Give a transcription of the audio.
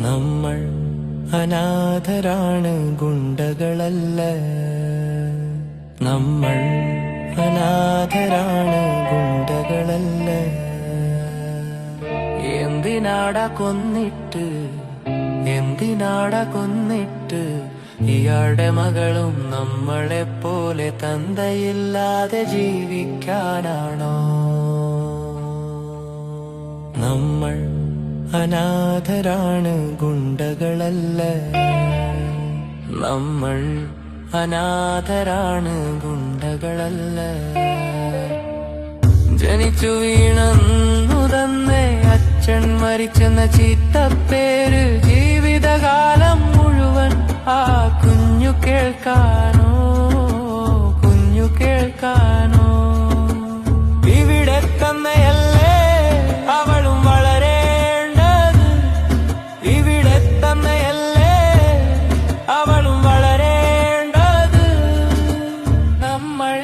നമ്മൾ അനാഥരാണ്, ഗുണ്ടകളല്ല. നമ്മൾ അനാഥരാണ്, ഗുണ്ടകളല്ല. എന്തിനാടാ കൊന്നിട്ട്, എന്തിനാടാ കൊന്നിട്ട്? ഇയാളുടെ മകളും നമ്മളെപ്പോലെ തന്തയില്ലാതെ ജീവിക്കാനാണോ? നമ്മൾ അനാഥരാണ്, ഗുണ്ടകളല്ല. നമ്മൾ അനാഥരാണ്, ഗുണ്ടകളല്ല. ജനിച്ചു വീണന്നു തന്നെ അച്ഛൻ മരിച്ചെന്ന ചീത്തപ്പേര് ജീവിതകാലം മുഴുവൻ ആ കുഞ്ഞു കേൾക്കാനോ, കുഞ്ഞു കേൾക്കാനോ? ഇവിടെ തന്നെയല്ലേ അവളും വളരേണ്ടത്, ഇവിടെ തന്നെയല്ലേ അവളും വളരേണ്ടത്. നമ്മൾ